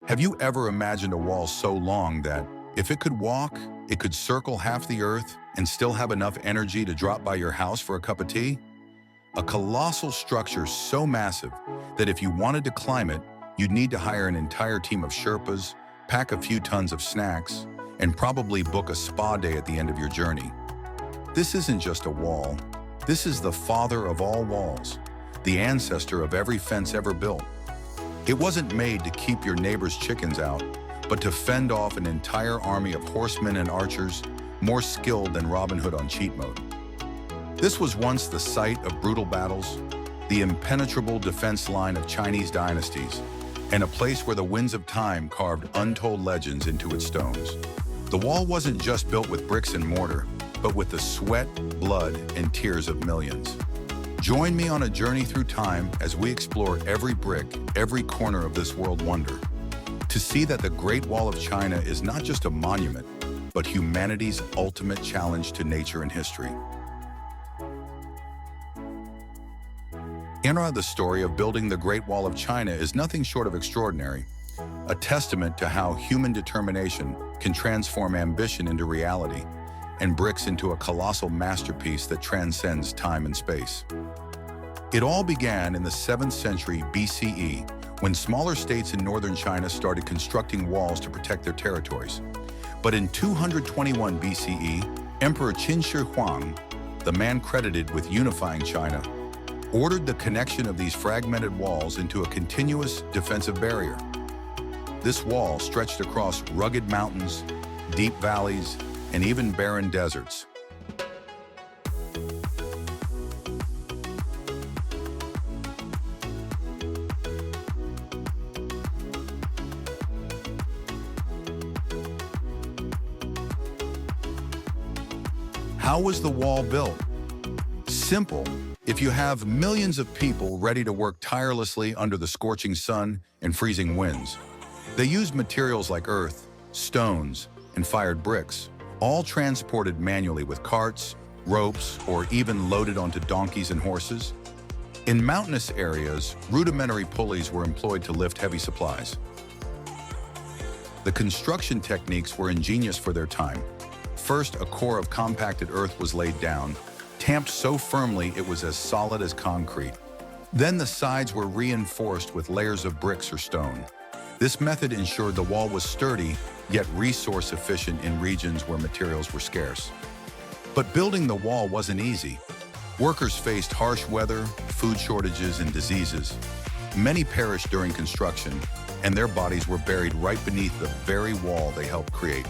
Have you ever imagined a wall so long that, if it could walk, it could circle half the earth and still have enough energy to drop by your house for a cup of tea? A colossal structure so massive that if you wanted to climb it, you'd need to hire an entire team of Sherpas, pack a few tons of snacks, and probably book a spa day at the end of your journey. This isn't just a wall. This is the father of all walls, the ancestor of every fence ever built. It wasn't made to keep your neighbor's chickens out, but to fend off an entire army of horsemen and archers more skilled than Robin Hood on cheat mode. This was once the site of brutal battles, the impenetrable defense line of Chinese dynasties, and a place where the winds of time carved untold legends into its stones. The wall wasn't just built with bricks and mortar, but with the sweat, blood, and tears of millions. Join me on a journey through time as we explore every brick, every corner of this world wonder, to see that the Great Wall of China is not just a monument, but humanity's ultimate challenge to nature and history. The story of building the Great Wall of China is nothing short of extraordinary, a testament to how human determination can transform ambition into reality and bricks into a colossal masterpiece that transcends time and space. It all began in the 7th century BCE, when smaller states in northern China started constructing walls to protect their territories. But in 221 BCE, Emperor Qin Shi Huang, the man credited with unifying China, ordered the connection of these fragmented walls into a continuous defensive barrier. This wall stretched across rugged mountains, deep valleys, and even barren deserts. How was the wall built? Simple. If you have millions of people ready to work tirelessly under the scorching sun and freezing winds, they used materials like earth, stones, and fired bricks, all transported manually with carts, ropes, or even loaded onto donkeys and horses. In mountainous areas, rudimentary pulleys were employed to lift heavy supplies. The construction techniques were ingenious for their time. First, a core of compacted earth was laid down, tamped so firmly it was as solid as concrete. Then the sides were reinforced with layers of bricks or stone. This method ensured the wall was sturdy, yet resource efficient in regions where materials were scarce. But building the wall wasn't easy. Workers faced harsh weather, food shortages, and diseases. Many perished during construction, and their bodies were buried right beneath the very wall they helped create.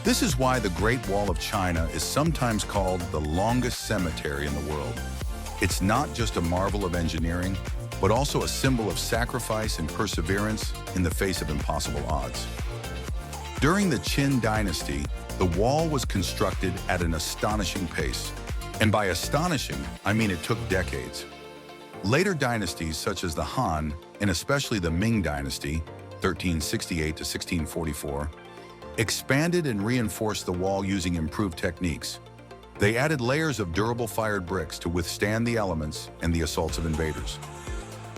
This is why the Great Wall of China is sometimes called the longest cemetery in the world. It's not just a marvel of engineering, but also a symbol of sacrifice and perseverance in the face of impossible odds. During the Qin dynasty, the wall was constructed at an astonishing pace. And by astonishing, I mean it took decades. Later dynasties such as the Han, and especially the Ming dynasty, 1368 to 1644, expanded and reinforced the wall using improved techniques. They added layers of durable fired bricks to withstand the elements and the assaults of invaders.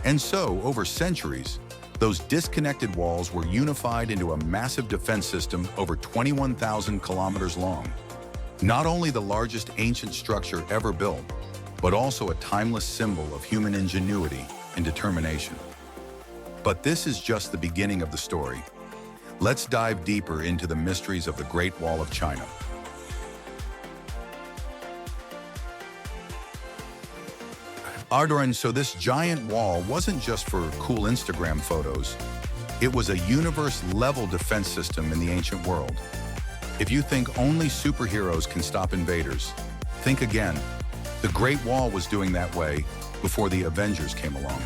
And so, over centuries, those disconnected walls were unified into a massive defense system over 21,000 kilometers long. Not only the largest ancient structure ever built, but also a timeless symbol of human ingenuity and determination. But this is just the beginning of the story. Let's dive deeper into the mysteries of the Great Wall of China. Ardoin, so this giant wall wasn't just for cool Instagram photos. It was a universe-level defense system in the ancient world. If you think only superheroes can stop invaders, think again. The Great Wall was doing that way before the Avengers came along.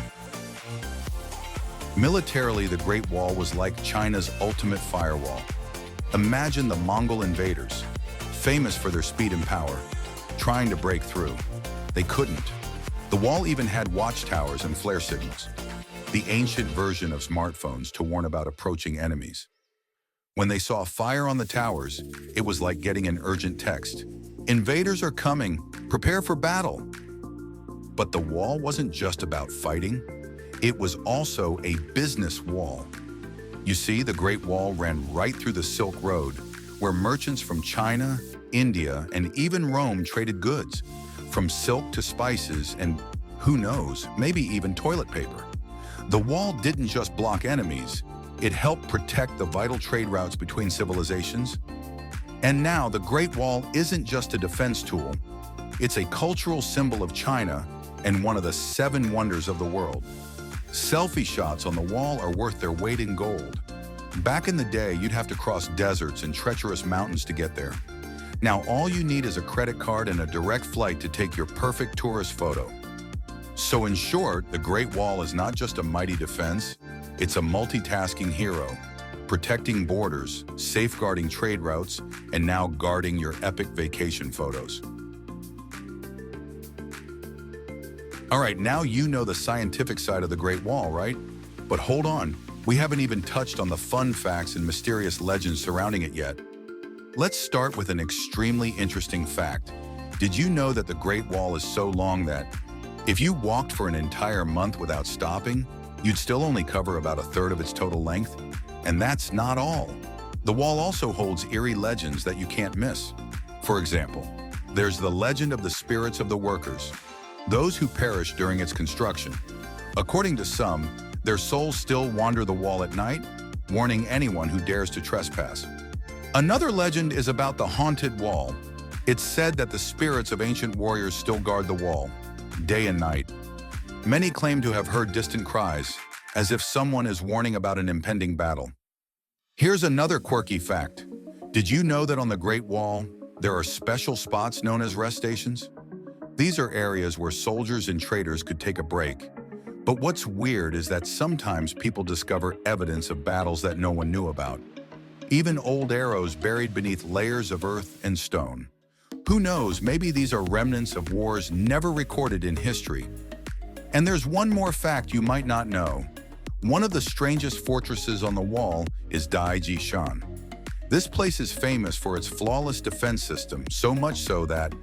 Militarily, the Great Wall was like China's ultimate firewall. Imagine the Mongol invaders, famous for their speed and power, trying to break through. They couldn't. The wall even had watchtowers and flare signals, the ancient version of smartphones to warn about approaching enemies. When they saw fire on the towers, it was like getting an urgent text. Invaders are coming, prepare for battle. But the wall wasn't just about fighting. It was also a business wall. You see, the Great Wall ran right through the Silk Road, where merchants from China, India, and even Rome traded goods, from silk to spices and, who knows, maybe even toilet paper. The wall didn't just block enemies, it helped protect the vital trade routes between civilizations. And now the Great Wall isn't just a defense tool, it's a cultural symbol of China and one of the 7 wonders of the world. Selfie shots on the wall are worth their weight in gold. Back in the day, you'd have to cross deserts and treacherous mountains to get there. Now all you need is a credit card and a direct flight to take your perfect tourist photo. So in short, the Great Wall is not just a mighty defense, it's a multitasking hero, protecting borders, safeguarding trade routes, and now guarding your epic vacation photos. All right, now you know the scientific side of the Great Wall, right? But hold on, we haven't even touched on the fun facts and mysterious legends surrounding it yet. Let's start with an extremely interesting fact. Did you know that the Great Wall is so long that, if you walked for an entire month without stopping, you'd still only cover about a third of its total length? And that's not all. The wall also holds eerie legends that you can't miss. For example, there's the legend of the spirits of the workers, those who perished during its construction. According to some, their souls still wander the wall at night, warning anyone who dares to trespass. Another legend is about the haunted wall. It's said that the spirits of ancient warriors still guard the wall, day and night. Many claim to have heard distant cries, as if someone is warning about an impending battle. Here's another quirky fact. Did you know that on the Great Wall, there are special spots known as rest stations? These are areas where soldiers and traders could take a break. But what's weird is that sometimes people discover evidence of battles that no one knew about. Even old arrows buried beneath layers of earth and stone. Who knows, maybe these are remnants of wars never recorded in history. And there's one more fact you might not know. One of the strangest fortresses on the wall is Daijishan. This place is famous for its flawless defense system, so much so that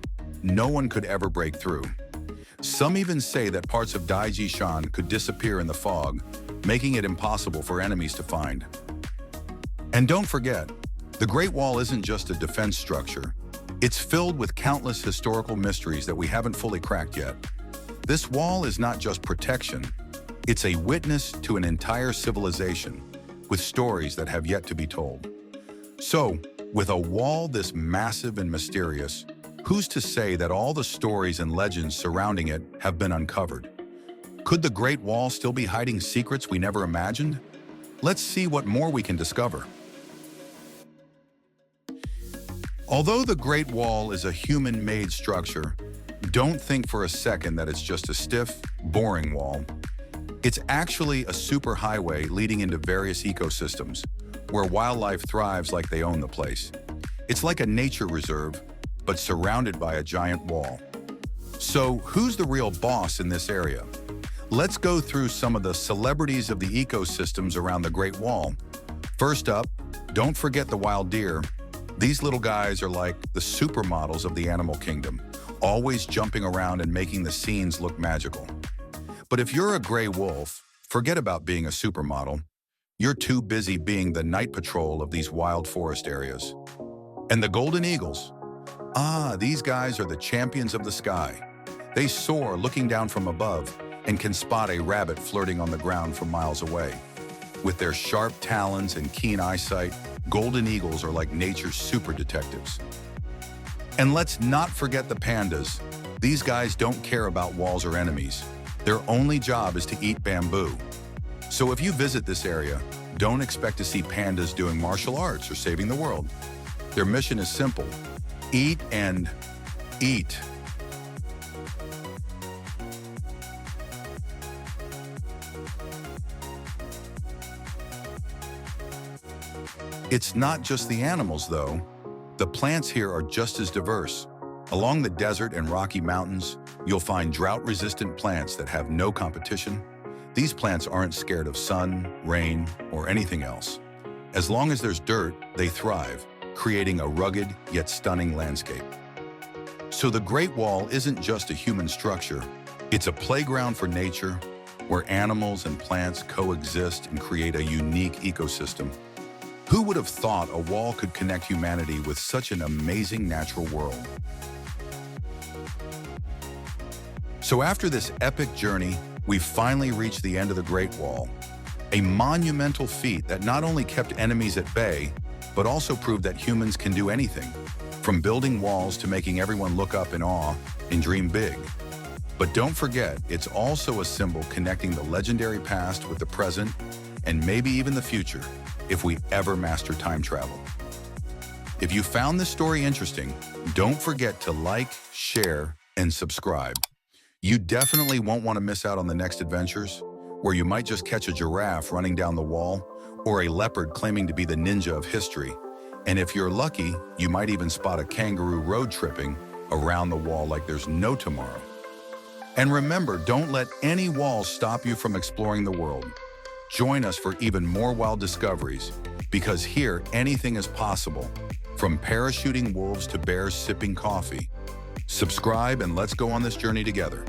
no one could ever break through. Some even say that parts of Daijishan could disappear in the fog, making it impossible for enemies to find. And don't forget, the Great Wall isn't just a defense structure. It's filled with countless historical mysteries that we haven't fully cracked yet. This wall is not just protection, it's a witness to an entire civilization with stories that have yet to be told. So, with a wall this massive and mysterious, who's to say that all the stories and legends surrounding it have been uncovered? Could the Great Wall still be hiding secrets we never imagined? Let's see what more we can discover. Although the Great Wall is a human-made structure, don't think for a second that it's just a stiff, boring wall. It's actually a superhighway leading into various ecosystems, where wildlife thrives like they own the place. It's like a nature reserve, but surrounded by a giant wall. So who's the real boss in this area? Let's go through some of the celebrities of the ecosystems around the Great Wall. First up, don't forget the wild deer. These little guys are like the supermodels of the animal kingdom, always jumping around and making the scenes look magical. But if you're a gray wolf, forget about being a supermodel. You're too busy being the night patrol of these wild forest areas. And the golden eagles. These guys are the champions of the sky. They soar looking down from above and can spot a rabbit flirting on the ground from miles away. With their sharp talons and keen eyesight, golden eagles are like nature's super detectives. And let's not forget the pandas. These guys don't care about walls or enemies. Their only job is to eat bamboo. So if you visit this area, don't expect to see pandas doing martial arts or saving the world. Their mission is simple: eat and eat. It's not just the animals, though. The plants here are just as diverse. Along the desert and Rocky Mountains, you'll find drought-resistant plants that have no competition. These plants aren't scared of sun, rain, or anything else. As long as there's dirt, they thrive, creating a rugged yet stunning landscape. So the Great Wall isn't just a human structure. It's a playground for nature, where animals and plants coexist and create a unique ecosystem. Who would have thought a wall could connect humanity with such an amazing natural world? So after this epic journey, we finally reached the end of the Great Wall, a monumental feat that not only kept enemies at bay, but also proved that humans can do anything, from building walls to making everyone look up in awe and dream big. But don't forget, it's also a symbol connecting the legendary past with the present and maybe even the future, if we ever master time travel. If you found this story interesting, don't forget to like, share, and subscribe. You definitely won't want to miss out on the next adventures, where you might just catch a giraffe running down the wall or a leopard claiming to be the ninja of history. And if you're lucky, you might even spot a kangaroo road tripping around the wall like there's no tomorrow. And remember, don't let any wall stop you from exploring the world. Join us for even more wild discoveries, because here anything is possible, from parachuting wolves to bears sipping coffee. Subscribe and let's go on this journey together.